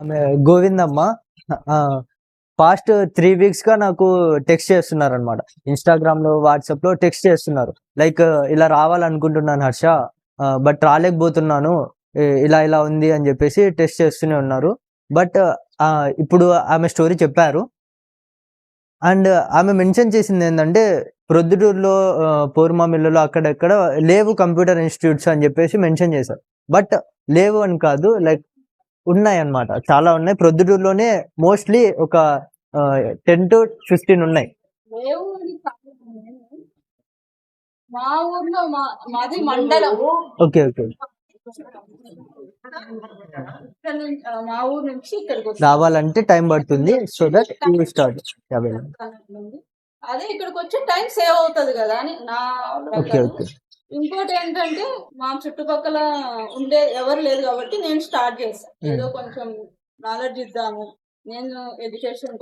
ఆమె గోవిందమ్మ. పాస్ట్ 3 వీక్స్‌గా నాకు టెక్స్ట్ చేస్తున్నారనమాట. ఇన్‌స్టాగ్రామ్‌లో, వాట్సాప్‌లో టెక్స్ట్ చేస్తున్నారు. లైక్ ఇలా రావాలనుకుంటున్నాను హర్ష. బట్ రాలేకపోతున్నాను. ఇలా ఇలా ఉంది అని జెప్పేసి టెక్స్ట్ చేస్తూనే ఉన్నారు. బట్ ఇప్పుడు ఆమె స్టోరీ చెప్పారు. అండ్ ఆమె మెన్షన్ చేసిందేందంటే, ప్రొద్దుటూరులో పోరుమామిల్లులో అక్కడెక్కడ లేవు కంప్యూటర్ ఇన్‌స్టిట్యూట్స్ అని జెప్పేసి మెన్షన్ చేశారు. బట్ లేవు అని కాదు, లైక్ ఉన్నాయన్నమాట. చాలా ఉన్నాయి. ప్రొద్దుటూరులోనే మోస్ట్‌లీ ఒక 10-15 ఉన్నాయి. లేవు అని కాదు. మా ఊర్లో మాది మండలం. ఓకే. ఓకే. మా ఊరు నుంచి ఇక్కడికి రావాలంటే టైం పడుతుంది. So that you will start. అదే ఇక్కడికి వచ్చి టైం సేవ్ అవుతుంది కదా అని నా ఓకే. ఓకే. ఇంకోటి ఏంటంటే మా చుట్టుపక్కల ఉండే ఎవరు లేదు కాబట్టి నేను స్టార్ట్ చేశాను. ఏదో కొంచెం నాలెడ్జ్ ఇద్దాము. నేను ఎడ్యుకేషన్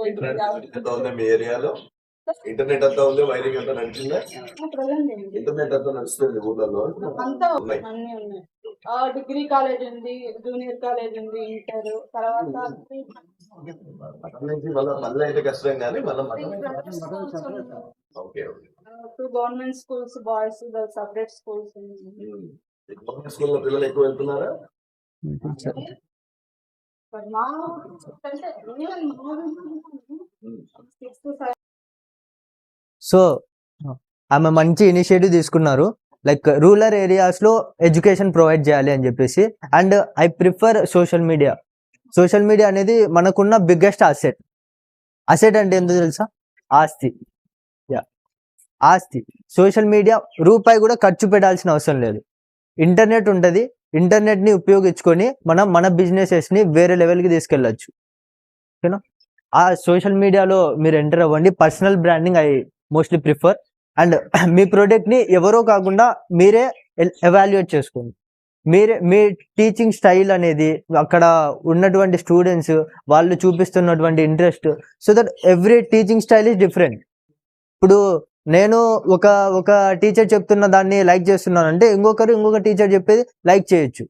మీ ఏరియాలో ఇంటర్నెట్ అంతా ఉంది, వైరింగ్ అంతా నడిచిందా? ఇంటర్నెట్ అంతా నడుస్తుంది ఊర్లలో అంతా అన్ని ఉన్నాయి. డిగ్రీ కాలేజ్ ఉంది, జూనియర్ కాలేజ్ ఉంది, ఇంటర్ తర్వాత మళ్ళీ అయితే కష్టం కానీ two government schools boys separate schools. Government స్కూల్లో పిల్లలు ఎక్కువ వెళ్తున్నారా? సో ఆమె మంచి ఇనిషియేటివ్ తీసుకున్నారు. లైక్ రూరల్ ఏరియాస్‌లో ఎడ్యుకేషన్ ప్రొవైడ్ చేయాలి అని చెప్పేసి. And I prefer social media. Social media అనేది మనకున్న బిగ్గెస్ట్ అసెట్. అసెట్ అంటే ఏందో తెలుసా? ఆస్తి. ఆస్తి. సోషల్ మీడియా రూపాయి కూడా ఖర్చు పెట్టాల్సిన అవసరం లేదు. ఇంటర్నెట్ ఉంటది. ఇంటర్నెట్‌ని ఉపయోగించుకొని మనం మన బిజినెసెస్‌ని వేరే లెవెల్‌కి తీసుకెళ్ళొచ్చు. ఓకేనా? ఆ సోషల్ మీడియాలో మీరు ఎంటర్ అవ్వండి. Personal branding I mostly prefer. And మీ ప్రొడక్ట్‌ని ఎవరో కాకుండా మీరే ఎవాల్యుయేట్ చేసుకోండి. మీ టీచింగ్ స్టైల్ అనేది అక్కడ ఉన్నటువంటి స్టూడెంట్స్ వాళ్ళు చూపిస్తున్నటువంటి interest, so that every teaching style is different. ఇప్పుడు నేను ఒక టీచర్ చెప్తున్న దాన్ని లైక్ చేస్తున్నానంటే ఇంకొక టీచర్ చెప్పేది లైక్ చేయొచ్చు.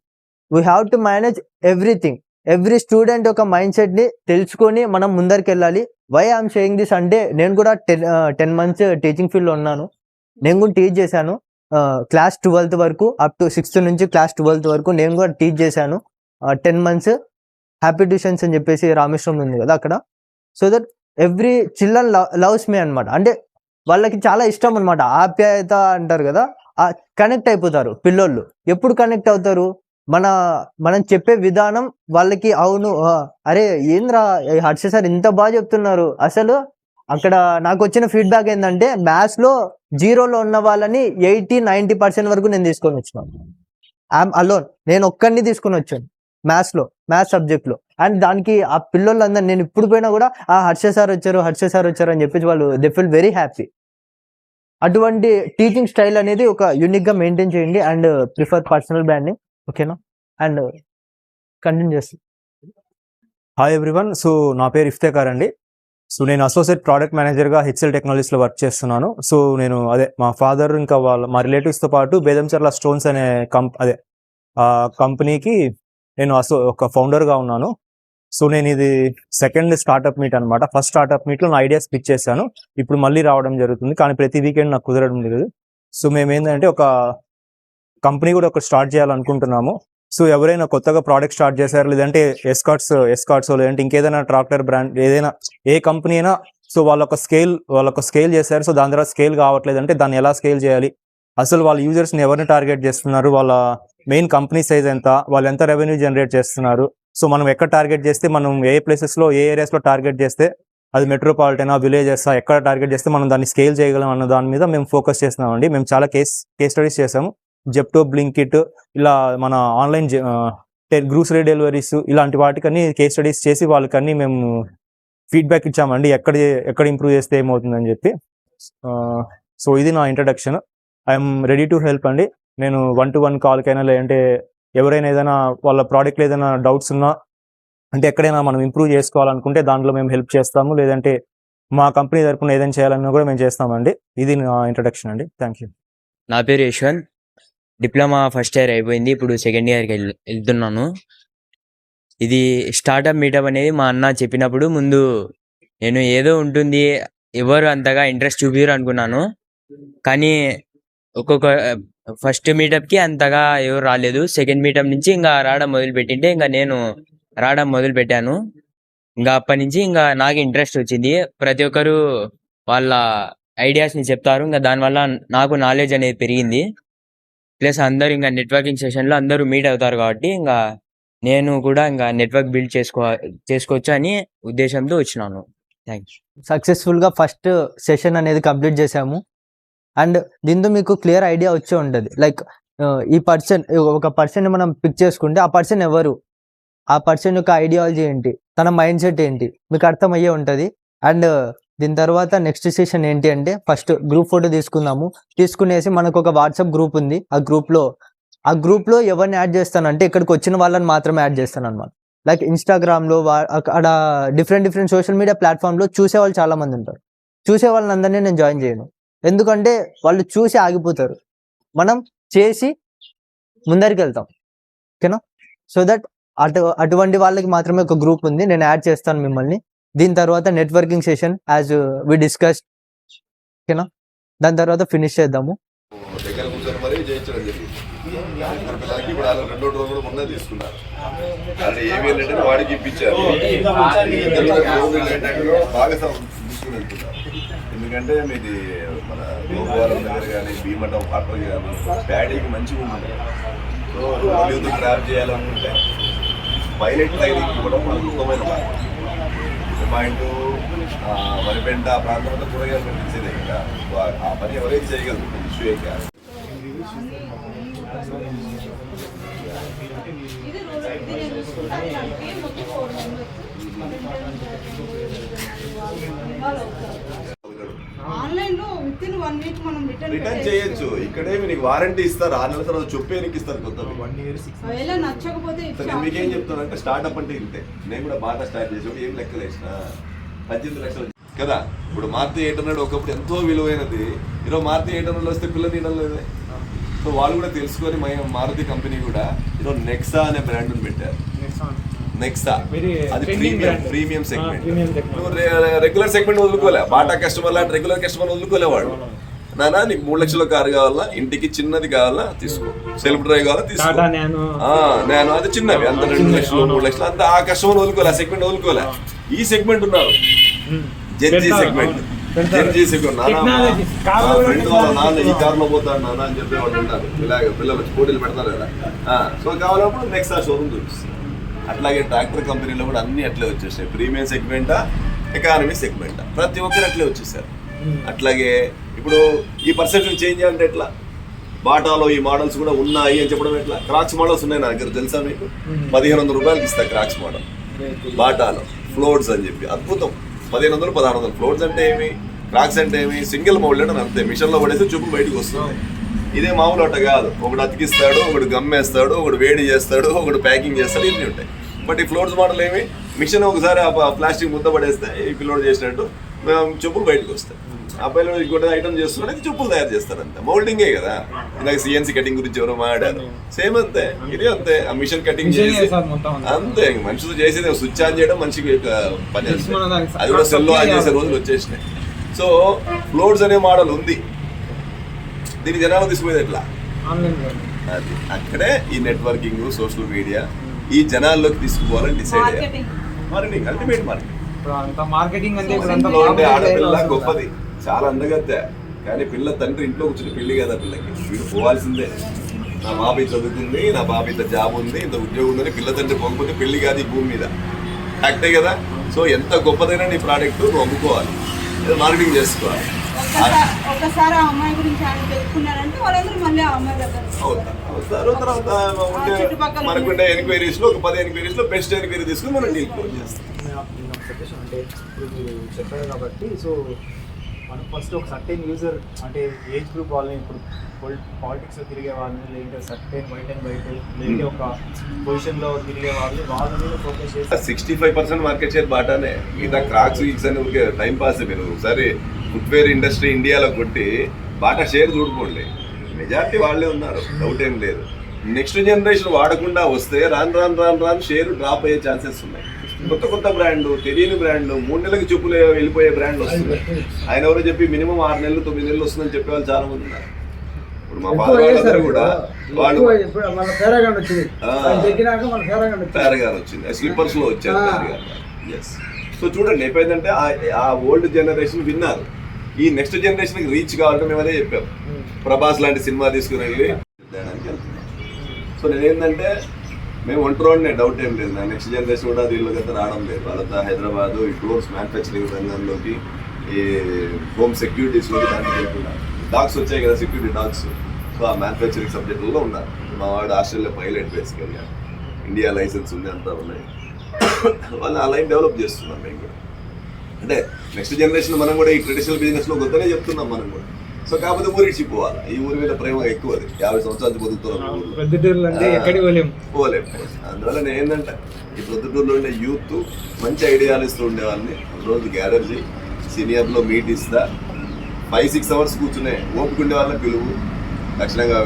We have to manage everything. Every student యొక్క మైండ్ సెట్‌ని తెలుసుకొని మనం ముందరికెళ్ళాలి. వై ఐయామ్ సేయింగ్ దిస్ అంటే నేను కూడా 10 మంత్స్ టీచింగ్ ఫీల్డ్‌లో ఉన్నాను. నేను కూడా టీచ్ చేశాను. క్లాస్ 12th వరకు అప్ టు 6th నుంచి క్లాస్ 12th వరకు నేను కూడా టీచ్ చేశాను. 10 మంత్స్ హ్యాపీ ట్యూషన్స్ అని చెప్పేసి రామేశ్వరం ఉంది కదా అక్కడ. So that every children loves me అనమాట. అంటే వాళ్ళకి చాలా ఇష్టం అనమాట. ఆప్యాయత అంటారు కదా, కనెక్ట్ అయిపోతారు పిల్లోళ్ళు. ఎప్పుడు కనెక్ట్ అవుతారు? మనం చెప్పే విధానం వాళ్ళకి అవును అరే ఏంద్రా హర్ష సార్ ఇంత బాగా చెప్తున్నారు. అసలు అక్కడ నాకు వచ్చిన ఫీడ్బ్యాక్ ఏంటంటే మ్యాథ్స్‌లో 0లో ఉన్న వాళ్ళని 80-90% వరకు నేను తీసుకొని వచ్చినాను. I'm alone. నేను ఒక్కడిని తీసుకొని వచ్చాను మ్యాథ్స్ సబ్జెక్ట్లో. అండ్ దానికి ఆ పిల్లోళ్ళందరూ నేను ఇప్పుడు పోయినా కూడా హర్ష సార్ వచ్చారు అని చెప్పేసి వాళ్ళు దే ఫీల్ వెరీ హ్యాపీ. అటువంటి టీచింగ్ స్టైల్ అనేది ఒక యూనిక్‌గా మెయింటైన్ చేయండి అండ్ ప్రిఫర్ పర్సనల్ బ్రాండింగ్. ఓకేనా? అండ్ కంటిన్యూ చేస్తాను. Hi everyone. సో నా పేరు ఇఫ్తేఖార్ అండి. సో నేను అసోసియేట్ ప్రోడక్ట్ మేనేజర్గా హెచ్ఎల్ టెక్నాలజీస్లో వర్క్ చేస్తున్నాను. సో నేను మా ఫాదర్ ఇంకా మా రిలేటివ్స్తో పాటు బేదంచర్ల స్టోన్స్ అనే కంపెనీకి నేను ఒక ఫౌండర్గా ఉన్నాను. సో నేను ఇది సెకండ్ స్టార్టప్ మీట్ అనమాట. ఫస్ట్ స్టార్టప్ మీట్లో నా ఐడియాస్ పిచ్ చేశాను. ఇప్పుడు మళ్ళీ రావడం జరుగుతుంది, కానీ ప్రతి వీకెండ్ నాకు కుదరడం లేదు. సో మేము ఏంటంటే ఒక కంపెనీ కూడా ఒకటి స్టార్ట్ చేయాలనుకుంటున్నాము. సో ఎవరైనా కొత్తగా ప్రోడక్ట్ స్టార్ట్ చేశారు, లేదంటే ఎస్కార్ట్స్ లేదంటే ఇంకేదైనా ట్రాక్టర్ బ్రాండ్ ఏదైనా ఏ కంపెనీ అయినా, సో వాళ్ళొక స్కేల్ చేశారు. సో దాని ద్వారా స్కేల్ కావట్లేదు అంటే దాన్ని ఎలా స్కేల్ చేయాలి, అసలు వాళ్ళ యూజర్స్ని ఎవరిని టార్గెట్ చేస్తున్నారు, వాళ్ళ మెయిన్ కంపెనీ సైజ్ ఎంత, వాళ్ళు ఎంత రెవెన్యూ జనరేట్ చేస్తున్నారు, సో మనం ఎక్కడ టార్గెట్ చేస్తే, మనం ఏ ప్లేసెస్లో ఏ ఏరియాస్లో టార్గెట్ చేస్తే అది మెట్రోపాలిటనా విలేజెస్ ఎక్కడ టార్గెట్ చేస్తే మనం దాన్ని స్కేల్ చేయగలం అన్న దాని మీద మేము ఫోకస్ చేస్తున్నామండి. మేము చాలా కేస్ స్టడీస్ చేసాము. జెప్టో, బ్లింకిట్, ఇలా మన ఆన్లైన్ గ్రూసరీ డెలివరీస్ ఇలాంటి వాటికన్నీ కేస్ స్టడీస్ చేసి వాళ్ళకన్నీ మేము ఫీడ్బ్యాక్ ఇచ్చామండి, ఎక్కడ ఇంప్రూవ్ చేస్తే ఏమవుతుందని చెప్పి. సో ఇది నా introduction. I'm ready to help అండి. నేను 1-to-1 కాల్కైనా, లేదంటే ఎవరైనా ఏదైనా వాళ్ళ ప్రోడక్ట్లో ఏదైనా డౌట్స్ ఉన్నా, అంటే ఎక్కడైనా మనం ఇంప్రూవ్ చేసుకోవాలనుకుంటే దాంట్లో మేము హెల్ప్ చేస్తాము, లేదంటే మా కంపెనీ తరపున ఏదైనా చేయాలన్నా కూడా మేము చేస్తామండి. ఇది నా ఇంట్రడక్షన్ అండి. Thank you. నా పేరు యశ్వంత్. డిప్లొమా ఫస్ట్ ఇయర్ అయిపోయింది, ఇప్పుడు సెకండ్ ఇయర్కి వెళ్తున్నాను. ఇది స్టార్టప్ మీటప్ అనేది మా అన్న చెప్పినప్పుడు ముందు నేను ఏదో ఉంటుంది, ఎవరు అంతగా ఇంట్రెస్ట్ చూపిరు అనుకున్నాను. కానీ ఒక్కొక్క ఫస్ట్ మీటప్కి అంతగా ఎవరు రాలేదు. సెకండ్ మీటప్ నుంచి ఇంకా రావడం మొదలు పెట్టింటే ఇంకా నేను రావడం మొదలు పెట్టాను. ఇంకా అప్పటి నుంచి ఇంకా నాకు ఇంట్రెస్ట్ వచ్చింది. ప్రతి ఒక్కరు వాళ్ళ ఐడియాస్ని చెప్తారు. ఇంకా దానివల్ల నాకు నాలెడ్జ్ అనేది పెరిగింది. ప్లస్ అందరూ ఇంకా నెట్వర్కింగ్ సెషన్లో అందరూ మీట్ అవుతారు కాబట్టి ఇంకా నేను కూడా ఇంకా నెట్వర్క్ బిల్డ్ చేసుకోవచ్చు అని ఉద్దేశంతో వచ్చినాను. Thank you. సక్సెస్ఫుల్గా ఫస్ట్ సెషన్ అనేది కంప్లీట్ చేసాము. అండ్ దీంతో మీకు క్లియర్ ఐడియా వచ్చే ఉంటుంది. లైక్ ఈ పర్సన్, ఒక పర్సన్ని మనం పిక్ చేసుకుంటే ఆ పర్సన్ ఎవరు, ఆ పర్సన్ యొక్క ఐడియాలజీ ఏంటి, తన మైండ్ సెట్ ఏంటి మీకు అర్థమయ్యే ఉంటుంది. అండ్ దీని తర్వాత నెక్స్ట్ సెషన్ ఏంటి అంటే ఫస్ట్ గ్రూప్ ఫోటో తీసుకునేసి మనకు ఒక వాట్సాప్ గ్రూప్ ఉంది. ఆ గ్రూప్లో ఎవరిని యాడ్ చేస్తానంటే ఇక్కడికి వచ్చిన వాళ్ళని మాత్రమే యాడ్ చేస్తాను అనమాట. లైక్ ఇన్స్టాగ్రామ్లో అక్కడ డిఫరెంట్ సోషల్ మీడియా ప్లాట్ఫామ్లో చూసే వాళ్ళు చాలా మంది ఉంటారు. చూసే వాళ్ళని అందరినీ నేను జాయిన్ చేయను, ఎందుకంటే వాళ్ళు చూసి ఆగిపోతారు. మనం చేసి ముందరికి వెళ్తాం, ఓకేనా? సో దట్ అటువంటి వాళ్ళకి మాత్రమే ఒక గ్రూప్ ఉంది, నేను యాడ్ చేస్తాను మిమ్మల్ని. దీని తర్వాత networking session as we discuss, ఓకేనా? దాని తర్వాత ఫినిష్ చేద్దాము. దగ్గర కూర్చొని మరీ చేయించడం జరిగింది. ఇద్దరు పిల్లలకి ఇప్పుడు వాళ్ళు 2 రోజులు కూడా ముందే తీసుకున్నారు. వాళ్ళు ఏమి ఏంటంటే వాడికి ఇప్పించారు. బాగా తీసుకుని వెళ్తున్నారు. ఎందుకంటే మీది మన గోవారం దగ్గర కానీ భీమటం పాత్ర కానీ ప్యాడీకి మంచిగా ఉంది. సో యూత్ గ్రాప్ చేయాలనుకుంటే పైలట్ ట్రైనింగ్ కూడా అద్భుతమైన పాయింట్. వరిపెంట ఆ ప్రాంతంలో కూరగాయలు పండించేదే ఇంకా ఆ పని ఎవరైతే చేయగలరు, ఇష్యూ ఏం కాదు. రిటర్న్ చేయొచ్చు. ఇక్కడే మీకు వారంటీ ఇస్తారు, 6 నెలల తర్వాత చొప్పే నీకు ఇస్తారు కొత్తది. నేను మీకేం చెప్తానంటే స్టార్ట్అప్ అంటే ఇంతే. నేను కూడా బాగా స్టార్ట్ చేసి ఏం లెక్కలు వేసిన 18 లక్షలు కదా. ఇప్పుడు మారుతి 800 ఒకప్పుడు ఎంతో విలువైనది, ఈరోజు మారుతి 800 వస్తే పిల్లలు తీయడం లేదే. సో వాళ్ళు కూడా తెలుసుకొని మారుతి కంపెనీ కూడా ఈరోజు నెక్సా అనే బ్రాండ్ పెట్టారు. నెక్సా అది ప్రీమియం సెగ్మెంట్. రెగ్యులర్ సెగ్మెంట్ వదులుకోలే, బాటా కస్టమర్ లాంటి రెగ్యులర్ కస్టమర్ వదులుకోలేవాడు. నానా నీకు 3 లక్షల కారు కావాలా, ఇంటికి చిన్నది కావాలా తీసుకో, సెల్ఫ్ డ్రైవ్ కావాలా తీసుకో, నేను అది చిన్నవి అంత 2 లక్షలు 3 లక్షలు అంత ఆ కస్టమర్ వదులుకోలే, ఆ సెగ్మెంట్ వదులుకోలే. ఈ సెగ్మెంట్ ఉన్నారు జెన్జీ సెగ్మెంట్. నాన్న ఈ కార్ లో పోతాడు నాన్న అని చెప్పి వాళ్ళు ఉంటారు. ఇలాగ పిల్లలు పోటీలు పెడతారు కదా. సో కావాలన్నప్పుడు నెక్స్ట్ ఆ షోరూమ్ చూపిస్తుంది. అట్లాగే ట్రాక్టర్ కంపెనీలో కూడా అన్ని అట్లే వచ్చేసాయి. ప్రీమియం సెగ్మెంటా, ఎకానమీ సెగ్మెంటా, ప్రతి ఒక్కరు అట్లే వచ్చేసారు. అట్లాగే ఇప్పుడు ఈ పర్సెప్షన్ చేంజ్ చేయాలంటే ఎట్లా, బాటాలో ఈ మోడల్స్ కూడా ఉన్నాయి అని చెప్పడం ఎట్లా. క్రాక్స్ మోడల్స్ ఉన్నాయి నా దగ్గర, తెలుసా మీకు? 1500 రూపాయలకి ఇస్తా క్రాక్స్ మోడల్ బాటాలో. ఫ్లోర్స్ అని చెప్పి అద్భుతం, 1500 1600. ఫ్లోర్స్ అంటే ఏమి, క్రాక్స్ అంటే ఏమి, సింగిల్ మౌల్డ్ అంటే అంతే, మిషన్లో పడేసి చూపు బయటకు వస్తుంది. ఇదే మామూలు అట్ట కాదు, ఒకడు అతికిస్తాడు, ఒకడు గమ్మేస్తాడు, ఒకడు వేడి చేస్తాడు, ఒకడు ప్యాకింగ్ చేస్తాడు, ఇన్ని ఉంటాయి. బట్ ఈ ఫ్లోర్స్ మోడల్ ఏమి, మిషన్ ఒకసారి ప్లాస్టిక్ ముద్ద పడేస్తే ఈ పిల్లోడ్ చేసినట్టు చెప్పులు బయటకు వస్తాయి. ఆ పిల్లలు ఇంకోటి ఐటమ్ చేస్తున్నాడు, చెప్పులు తయారు చేస్తారు అంతే. మౌల్డింగే కదా. ఇందాక సిఎన్సీ కటింగ్ గురించి ఎవరో మాట్లాడారు, సేమ్ అంతే, ఇది అంతే. ఆ మిషన్ కటింగ్ చేసి అంతే, మనిషితో చేసేది స్విచ్ ఆన్ చేయడం మనిషికి పని చేస్తుంది. అది కూడా సెల్లో ఆన్ చేసే రోజులు వచ్చేసినాయి. సో ఫ్లోర్స్ అనే మోడల్ ఉంది, దీన్ని జనాలు తీసుకుపోయేది ఎట్లా? అది అక్కడే ఈ నెట్వర్కింగ్, సోషల్ మీడియా ఈ జనాల్లోకి తీసుకుపోవాలని డిసైడ్ అయ్యారు. Marketing, ultimate marketing. ఆడపిల్ల గొప్పది, చాలా అందగత్తే, కానీ పిల్ల తండ్రి ఇంట్లో కూర్చుని పెళ్లి కదా పిల్లకి, వీడు పోవాల్సిందే. నా బాబు చదువుతుంది, నా బాబు ఇంత జాబ్ ఉంది, ఇంత ఉద్యోగం ఉందని పిల్ల తండ్రి పోకపోతే పెళ్లి కాదు ఈ భూమి మీద. కరెక్టే కదా. సో ఎంత గొప్పదైనా నీ ప్రోడక్ట్ నువ్వు అమ్ముకోవాలి, మార్కెటింగ్ చేసుకోవాలి. ఒకసారి ఆ అమ్మాయి గురించి ఆయన తెలుసుకున్నారంటే వాళ్ళందరూ మళ్ళీ ఆ అమ్మాయి దగ్గర అవుతారు. తర్వాత మనకుండే ఎంక్వైరీస్ లో ఒక 10 ఎంక్వైరీస్ లో బెస్ట్ ఎంక్వైరీ తీసుకుని మనం డీల్ క్లోజ్ చేస్తాం. అంటే ఇప్పుడు చెప్పారు కాబట్టి, సో మనం ఫస్ట్ ఒక సర్టెన్ యూజర్ అంటే ఏజ్ గ్రూప్ వాళ్ళని, ఇప్పుడు పాలిటిక్స్ లో తిరిగే వాళ్ళని, లేదంటే సర్టెన్ వైట్ అండ్ వైట్ లేదంటే ఒక పొజిషన్ లో తిరిగే వాళ్ళు, వాళ్ళ మీద ఫోకస్ చేసి 65% మార్కెట్ షేర్ బాటానే. మిగతా క్రాక్స్ వీక్స్ అని ఊరికే టైం పాస్. మీరు ఒకసారి ఫుట్వేర్ ఇండస్ట్రీ ఇండియాలో కొట్టి బాటా షేర్ చూడుకోండి, మెజారిటీ వాళ్ళే ఉన్నారు, డౌట్ ఏం లేదు. నెక్స్ట్ జనరేషన్ వాడకుండా వస్తే రాను షేర్ డ్రాప్ అయ్యే ఛాన్సెస్ ఉన్నాయి. కొత్త బ్రాండ్, తెలియని బ్రాండ్, 3 నెలలకి చెప్పులు వెళ్ళిపోయే బ్రాండ్ వస్తుంది. ఆయన ఎవరో చెప్పి మినిమం 6 నెలలు 9 నెలలు వస్తుందని చెప్పే వాళ్ళు చాలా మంది ఉన్నారు. ఇప్పుడు మా ఫాదర్ వాళ్ళందరూ కూడా వాళ్ళు ప్యారగాన్ వచ్చింది, స్లిప్పర్స్ లో వచ్చారు ప్యారగాన్. ఎస్. సో చూడండి అయిపోయిందంటే ఆ ఓల్డ్ జనరేషన్ విన్నారు. ఈ నెక్స్ట్ జనరేషన్ కి రీచ్ కావాలంటే మేము అదే చెప్పాము. ప్రభాస్ లాంటి సినిమా తీసుకుని వెళ్ళి తేడానికి వెళ్తున్నాం. సో నేనేంటంటే మేము ఒంటరినే డౌట్ ఏం లేదు. నా నెక్స్ట్ జనరేషన్ కూడా దీనిలోకి అయితే రావడం లేదు. వాళ్ళతో హైదరాబాద్ ఈ డ్రోన్స్ మ్యానుఫ్యాక్చరింగ్ రంగంలోకి, ఈ హోమ్ సెక్యూరిటీస్లోకి దాంట్లో వెళ్తున్నారు. డాగ్స్ వచ్చాయి కదా, సెక్యూరిటీ డాగ్స్. సో ఆ మ్యానుఫ్యాక్చరింగ్ సబ్జెక్టుల్లో ఉన్నారు. మా వాడు ఆస్ట్రేలియా పైలట్ బేసికల్గా, ఇండియా లైసెన్స్ ఉంది, అంతా ఉన్నాయి. వాళ్ళు ఆ లైన్ డెవలప్ చేస్తున్నాం మేము కూడా. అంటే నెక్స్ట్ జనరేషన్ మనం కూడా ఈ ట్రెడిషనల్ బిజినెస్లో వద్దనే చెప్తున్నాం మనం కూడా. సో కాకపోతే ఊరికి పోవాలి. ఈ ఊరి మీద ప్రేమ ఎక్కువ. అది 50 సంవత్సరాలు బతుకుతున్నాం, పోలేము. అందువల్ల నేను ఏంటంటే ఈ ప్రొద్దుటూరులో ఉండే యూత్ మంచి ఐడియాలు ఇస్తూ ఉండే వాళ్ళని రోజు గ్యాదర్ చేయి, సీనియర్లో మీట్ ఇస్తా, 5-6 అవర్స్ కూర్చునే ఓపిక ఉండే వాళ్ళని పిలువు, లక్షణంగా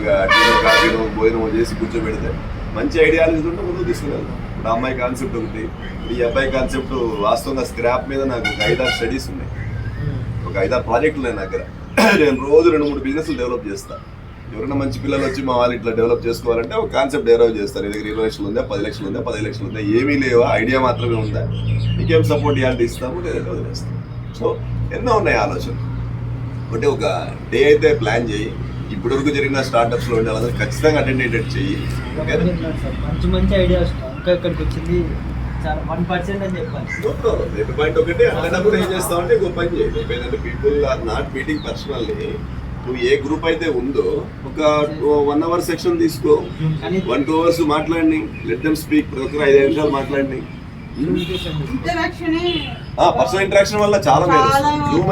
కాఫీనో భోజనం చేసి కూర్చోబెడితే మంచి ఐడియాలు ఇస్తుంటే ముందుకు తీసుకునేది. ఇప్పుడు అమ్మాయి కాన్సెప్ట్ ఒకటి, ఈ అబ్బాయి కాన్సెప్ట్ వాస్తవంగా స్క్రాప్ మీద నాకు ఒక 5-6 స్టడీస్ ఉన్నాయి, ఒక 5-6 ప్రాజెక్టులు ఉన్నాయి నా దగ్గర. నేను రోజు 2-3 బిజినెస్లు డెవలప్ చేస్తాను. ఎవరైనా మంచి పిల్లలు వచ్చి మా వాళ్ళు ఇట్లా డెవలప్ చేసుకోవాలంటే ఒక కాన్సెప్ట్ డెవలప్ చేస్తారు. నీ దగ్గర 20 లక్షలు ఉందా, 10 లక్షలు ఉందా, 15 లక్షలు ఉందా, ఏమీ లేవా, ఐడియా మాత్రమే ఉందా, నీకేం సపోర్ట్ ఇవ్వాలి ఇస్తాము, లేదంటే వదిలేస్తాం. సో ఎన్నో ఉన్నాయి ఆలోచనలు. అంటే ఒక డే అయితే ప్లాన్ చేయి. ఇప్పటివరకు జరిగిన స్టార్టప్స్లో ఉండే వాళ్ళందరూ ఖచ్చితంగా అటెండేటెడ్ చెయ్యి. మంచి ఐడియాస్ ఇంకా ఇక్కడికి వచ్చింది 1% అని చెప్పాలి. పాయింట్ ఒకటి అన్నప్పుడు ఏం చేస్తామంటే ఇంకో పని చేయాలి. ఏంటంటే people are not meeting personally. నువ్వు ఏ గ్రూప్ అయితే ఉందో ఒక 1 అవర్ సెక్షన్ తీసుకో, 1-2 అవర్స్ మాట్లాడి, లెట్ దెమ్ స్పీక్. ప్రతి ఒక్కరు 5 నిమిషాలు మాట్లాడి. పర్సనల్ ఇంటరాక్షన్ వల్ల చాలా జూమ్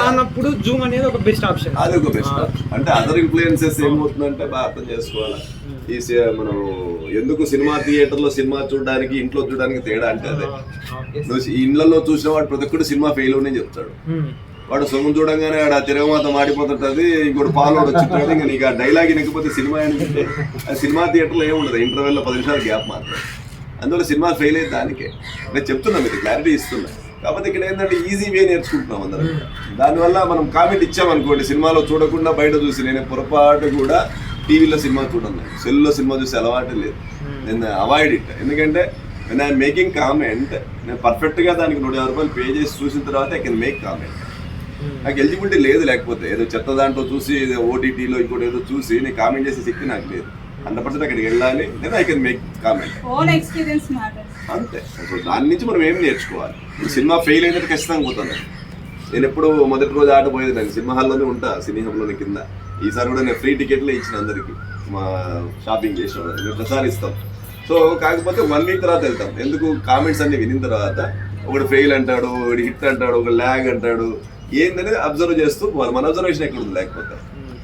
అన్నప్పుడు జూమ్ అనేది ఒక బెస్ట్ ఆప్షన్. అది ఒక బెస్ట్ ఆప్షన్. అంటే అదర్ ఇన్ఫ్లుయెన్సెస్ ఏమవుతుందంటే బాగా అర్థం చేసుకోవాలి. ఈ మనం ఎందుకు సినిమా థియేటర్లో సినిమా చూడడానికి ఇంట్లో చూడడానికి తేడా అంటే అదే. నువ్వు ఇళ్లలో చూసిన వాడు ప్రతి ఒక్కటి సినిమా ఫెయిల్ అవునే చెప్తాడు. వాడు సొమ్ము చూడంగానే ఆడ తిరగమాత మాడిపోతుంటది, ఇంకోటి పాలు వచ్చింటాడు. ఇంకా నీకు ఆ డైలాగ్ వినకపోతే సినిమా ఏంటంటే ఆ సినిమా థియేటర్లో ఏముండదు, ఇంటర్వెల్లో 10 నిమిషాలు గ్యాప్ మాత్రం. అందువల్ల సినిమా ఫెయిల్ అయ్యేది దానికే. నేను చెప్తున్నా, మీకు క్లారిటీ ఇస్తున్నా. కాకపోతే ఇక్కడ ఏంటంటే ఈజీ వే నేర్చుకుంటున్నాం అందరం. దానివల్ల మనం కామెంట్ ఇచ్చామనుకోండి, సినిమాలో చూడకుండా బయట చూసి, నేను పొరపాటు కూడా టీవీలో సినిమా చూడను, సెల్లో సినిమా చూసి అలవాటు లేదు. నేను అవాయిడ్ ఇట్. ఎందుకంటే నేను ఐఎమ్ మేకింగ్ కామెంట్, నేను పర్ఫెక్ట్గా దానికి 150 రూపాయలు పే చేసి చూసిన తర్వాత ఐ కెన్ మేక్ కామెంట్. నాకు ఎలిజిబిలిటీ లేదు, లేకపోతే ఏదో చెత్త దాంట్లో చూసి, ఏదో ఓటీటీలో ఇంకోటి ఏదో చూసి నేను కామెంట్ చేసే శక్తి నాకు లేదు. 100% అక్కడికి వెళ్ళాలి, లేదా ఐ కెన్ మేక్ కామెంట్ అంతే. సో దాని నుంచి మనం ఏం నేర్చుకోవాలి. సినిమా ఫెయిల్ అయినట్టు ఖచ్చితంగా పోతాను. నేను ఎప్పుడు మొదటి రోజు ఆట పోయేది, నేను సినిమా హాల్లోనే ఉంటా, సినీ హాల్లోనే కింద. ఈసారి కూడా నేను ఫ్రీ టికెట్లే ఇచ్చిన అందరికి, మా షాపింగ్ చేసిన వాళ్ళు మేము ప్రసారిస్తాం. సో కాకపోతే 1 వీక్ తర్వాత వెళ్తాం. ఎందుకు, కామెంట్స్ అన్ని వినిన తర్వాత ఒకటి ఫెయిల్ అంటాడు, ఒకటి హిట్ అంటాడు, ఒక ల్యాగ్ అంటాడు, ఏందనేది అబ్జర్వ్ చేస్తూ మన అబ్జర్వేషన్ ఎక్కడ ఉంది లేకపోతే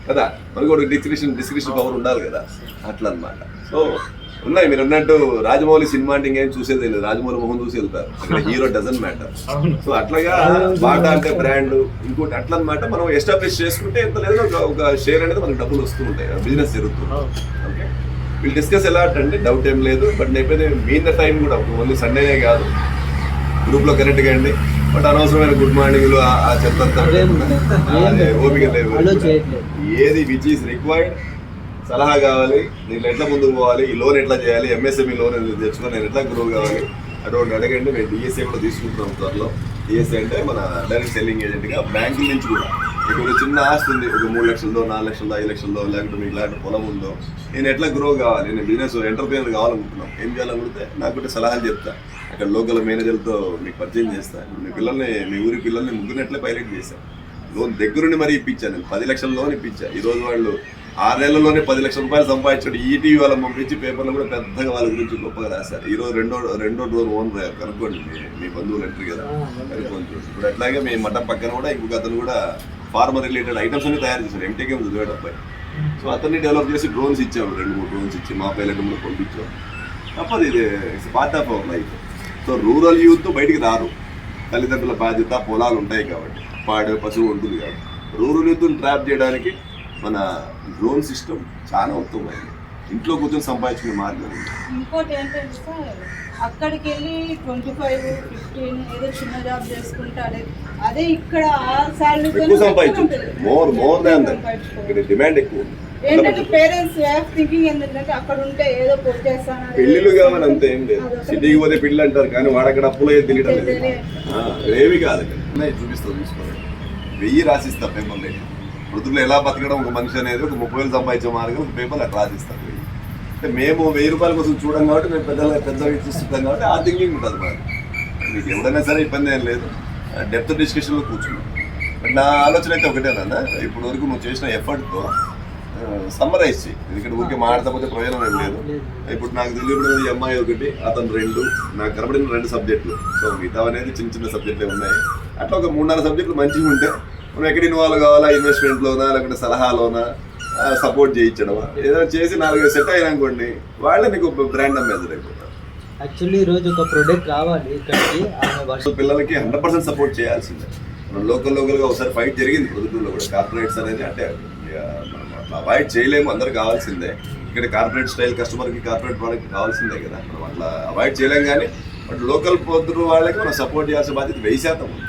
కదా, మనకి ఒక డిస్క్రిప్షన్ పవర్ ఉండాలి కదా, అట్లా అనమాట. సో ఉన్నాయి మీరు అన్నట్టు. రాజమౌళి సినిమా అంటే ఇంకేం చూసేది లేదు, రాజమౌళి మొహం చూసి వెళ్తారు, అక్కడ హీరో డజన్ మ్యాటర్. సో అట్లాగా బాటా అంటే బ్రాండ్, ఇంకోటి అట్లా అనమాట. మనం ఎస్టాబ్లిష్ చేసుకుంటే ఎంత లేదు ఒక షేర్ అనేది మనకు డబ్బులు వస్తూ ఉంటాయి, బిజినెస్ జరుగుతుంది. ఓకే, వీళ్ళు డిస్కస్ ఎలా అంటే డౌట్ ఏం లేదు. బట్ నేనైతే మీన్ టైం కూడా ఓన్లీ సండేనే కాదు, గ్రూప్లో కనెక్ట్ కండి. బట్ అనవసరమైన గుడ్ మార్నింగ్లు ఆ చెత్త ఓపిక లేదు. ఏది విచ్ ఈస్ రిక్వైర్డ్, సలహా కావాలి, నేను ఎట్లా ముందుకు పోవాలి, ఈ లోన్ ఎట్లా చేయాలి, ఎంఎస్ఎంఈ లోన్ తెచ్చుకొని నేను ఎట్లా గ్రో కావాలి, అటువంటి అడగండి. మేము డిఎస్ఏ కూడా తీసుకుంటున్నాం త్వరలో. డిఎస్ఏ అంటే మన డైరెక్ట్ సెల్లింగ్ ఏజెంట్గా బ్యాంకుల నుంచి కూడా. మీకు ఒక చిన్న ఆస్తి ఉంది, ఒక 3 లక్షలతో, 4 లక్షలతో, 5 లక్షలతో, లేకపోతే మీకు ఇలాంటి పొలం ఉందో, నేను ఎట్లా గ్రో కావాలి, నేను బిజినెస్ ఎంటర్ప్రైనర్ కావాలనుకుంటున్నాను, ఏం చేయాలనుకుంటే నాకు కూడా సలహాలు చెప్తా. అక్కడ లోకల్ మేనేజర్లతో మీకు పరిచయం చేస్తాను. మీ పిల్లల్ని, మీ ఊరి పిల్లల్ని 3 ఎట్లా పైలట్ చేశాను. లోన్ దగ్గరుండి మరీ ఇప్పించాను. నేను 10 లక్షల లోన్ ఇప్పించాను. ఈరోజు వాళ్ళు 6 నెలల్లోనే 10 లక్షల రూపాయలు సంపాదించాడు. ఈటీవీ వాళ్ళని పంపించి పేపర్లో కూడా పెద్దగా వాళ్ళ గురించి గొప్పగా రాశారు. ఈరోజు రెండో డోర్ ఓన్ కనుక్కోండి, మీ బంధువులు ఎంటర్ కదా, కనుక్కోండి. ఇప్పుడు అట్లాగే మీ మఠం పక్కన కూడా ఇంకొక అతను కూడా ఫార్మర్ రిలేటెడ్ ఐటమ్స్ అన్ని తయారు చేశాడు, ఎంటెక్ చదివాడు అబ్బాయి. సో అతన్ని డెవలప్ చేసి డ్రోన్స్ ఇచ్చాము, 2-3 డ్రోన్స్ ఇచ్చి మా పైలట్ కూడా పంపించాం. తప్పదు, ఇది it's part of our life. So rural youth బయటికి రారు, తల్లిదండ్రుల బాధ్యత, పొలాలు ఉంటాయి కాబట్టి, పశువు ఉంటుంది కాబట్టి. రూరల్ యూత్ని ట్రాప్ చేయడానికి మన డ్రోన్ సిస్టమ్ చాలా ఉత్తమమైంది. ఇంట్లో కూర్చొని సంపాదించుకునే మార్గం ఉంది. ఇంకోటి ఏంటంటే సార్, అక్కడికి వెళ్ళి 25, 15 ఏదో చిన్న జాబ్ చేసుకుంటే అదే ఇక్కడ ఆ శాలరీ ఎక్కువ సంపాదించు, మోర్ దాన్ దట్. ఇక్కడ డిమాండ్ ఎక్కువ ఉంది. ఏంటంటే పేరెంట్స్ థింకింగ్ ఏంటంటే అక్కడ ఉంటే ఏదో పొట్టేస్తాను, పెళ్లిళ్ళు కావాలి అంత ఏం లేదు. సిటీకి పోతే పెళ్లి అంటారు కానీ వాడక్కడ అప్పులో తెలియడం లేదు. ఏమి కాదు, చూపిస్తా చూసుకోండి. 1000 రాసిస్తా పేపర్ లేదు. వృద్ధులు ఎలా బతకడం ఒక మనిషి అనేది ఒక 30,000 సంపాదించే మార్గం ఒక పేపర్ అట్లా రాసిస్తాం. అంటే మేము 1000 రూపాయల కోసం చూడం కాబట్టి మేము పెద్దగా చూస్తుంటాం కాబట్టి ఆ థింకింగ్ ఉంటుంది మాకు. మీకు ఎవరైనా సరే ఇబ్బంది ఏం లేదు, డెప్త్ డిస్కషన్లో కూర్చున్నాం. బట్ నా ఆలోచన అయితే ఒకటేనన్నా, ఇప్పటి వరకు నువ్వు చేసిన ఎఫర్ట్తో సమ్మరైజ్ చేయి. ఎందుకంటే ఊరికే మాట్లాడకపోతే ప్రయోజనం ఏం లేదు. ఇప్పుడు నాకు తెలియదు ఈ అమ్మాయి ఒకటి, అతను 2, నాకు కనబడిన 2 సబ్జెక్టులు. సో మిగతా అనేది చిన్న చిన్న సబ్జెక్టులే ఉన్నాయి. అట్లా ఒక 3-4 సబ్జెక్టులు మంచిగా ఉంటే మనం ఎక్కడ ఇన్వాల్వ్ కావాలా, ఇన్వెస్ట్మెంట్లోనా లేకపోతే సలహాలోనా, సపోర్ట్ చేయించడమా, ఏదైనా చేసి 4 సెట్ అయినాకోండి వాళ్ళే నీకు బ్రాండ్ అంబాసిడర్ అయిపోతారు. యాక్చువల్లీ ఈరోజు ఒక ప్రొడక్ట్ రావాలి ఇక్కడికి, పిల్లలకి 100% సపోర్ట్ చేయాల్సిందే. మనం లోకల్గా ఒకసారి ఫైట్ జరిగింది ప్రొద్దుటూరులో కూడా. కార్పొరేట్స్ అనేది అంటే మనం అట్లా అవాయిడ్ చేయలేము, అందరు కావాల్సిందే. ఇక్కడ కార్పొరేట్ స్టైల్ కస్టమర్కి కార్పొరేట్ ప్రోడక్ట్ కావాల్సిందే కదా, మనం అట్లా అవాయిడ్ చేయలేం. కానీ బట్ లోకల్ పొద్దుటూరు వాళ్ళకి మనం సపోర్ట్ చేయాల్సిన బాధ్యత 1000% ఉంది.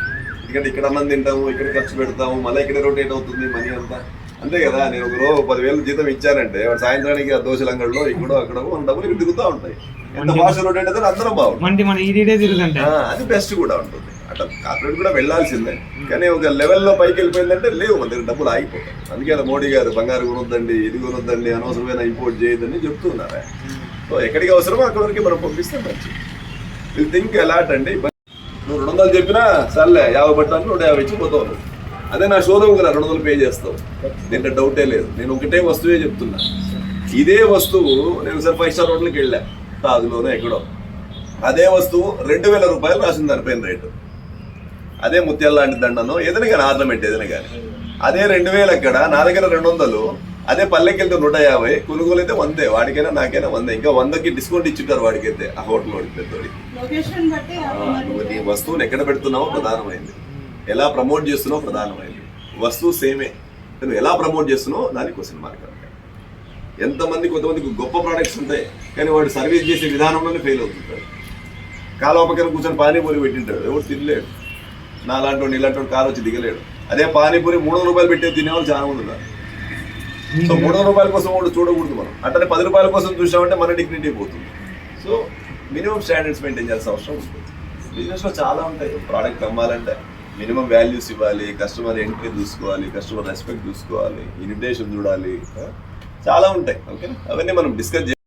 ఎందుకంటే ఇక్కడ అన్నం తింటాము, ఇక్కడ ఖర్చు పెడతాము, మళ్ళీ ఇక్కడ రొటేట్ అవుతుంది మనీ అంతా, అంతే కదా. నేను ఒక రోజు 10,000 జీతం ఇచ్చానంటే వాడు సాయంత్రానికి ఆ దోశల అంగడిలో ఇక్కడో అక్కడో మన డబ్బులు ఇక్కడ దిగుతూ ఉంటాయి. ఎంత ఫాస్ట్ రొటేట్ అయితే అందరం బాగుంటుంది. అది బెస్ట్ కూడా ఉంటుంది. అట్లా కార్పొరేట్ కూడా వెళ్ళాల్సిందే. కానీ ఒక లెవెల్లో పైకి వెళ్ళిపోయిందంటే లేవు, మన దగ్గర డబ్బులు ఆగిపోతాయి. అందుకే మోడీ గారు బంగారు కొనొద్దండి, ఇది కొనొద్దండి, అనవసరమైన ఇంపోర్ట్ చేయొద్దని చెప్తున్నారు. సో ఎక్కడికి అవసరమో అక్కడి వరకు మనం పంపిస్తే మంచిది. విల్ థింక్ అలాట్ అండి. నువ్వు 200 చెప్పినా సర్లే 50 పట్టాను 150 ఇచ్చి పోతావు నువ్వు. అదే నా షోరూమ్ కదా 200 పే చేస్తావు, దీంట్లో డౌటే లేదు. నేను ఒకటే వస్తువే చెప్తున్నా. ఇదే వస్తువు నేను సార్ 5 స్టార్ హోటల్కి వెళ్ళా తాజులోనే ఎక్కడో, అదే వస్తువు 2,000 రూపాయలు రాసింది దానిపైన రేటు. అదే ముత్యాల లాంటి దండనో ఏదైనా కానీ ఆర్నమెంట్ ఏదైనా కానీ అదే 2,000 అక్కడ, నా దగ్గర 200. అదే పల్లెకి వెళ్తే 150, కొనుగోలు అయితే 100, వాడికైనా నాకైనా 100. ఇంకా 100కి డిస్కౌంట్ ఇచ్చుంటారు వాడికైతే, ఆ హోటల్ వాడికి పెద్దోడికి. నువ్వు నీ వస్తువుని ఎక్కడ పెడుతున్నావో ప్రధానమైంది, ఎలా ప్రమోట్ చేస్తున్నావు ప్రధానమైంది. వస్తువు సేమే, నువ్వు ఎలా ప్రమోట్ చేస్తున్నావు దానికి క్వశ్చన్ మార్క్. ఎంతమంది కొంతమందికి గొప్ప ప్రోడక్ట్స్ ఉంటాయి కానీ వాడు సర్వీస్ చేసే విధానంలోనే ఫెయిల్ అవుతుంటాడు. కాలువ పక్కన కూర్చొని పానీపూరి పెట్టింటాడు, ఎవరు తినలేడు. నాలాంటి వాడు ఇలాంటి వాడు కారు వచ్చి దిగలేడు. అదే పానీపూరి 300 రూపాయలు పెట్టే తినేవాళ్ళు చాలా మంది ఉన్నారు. సో 300 రూపాయల కోసం కూడా చూడకూడదు మనం. అంటే 10 రూపాయల కోసం చూసామంటే మన డిగ్నిటీ పోతుంది. సో మినిమం స్టాండర్డ్స్ మెయింటైన్ చేయాల్సిన అవసరం ఉంటుంది. బిజినెస్లో చాలా ఉంటాయి. ప్రోడక్ట్ అమ్మాలంటే మినిమం వాల్యూస్ ఇవ్వాలి, కస్టమర్ ఎంట్రీ చూసుకోవాలి, కస్టమర్ రెస్పెక్ట్ చూసుకోవాలి, ఇన్విటేషన్ చూడాలి, చాలా ఉంటాయి. ఓకే, అవన్నీ మనం డిస్కస్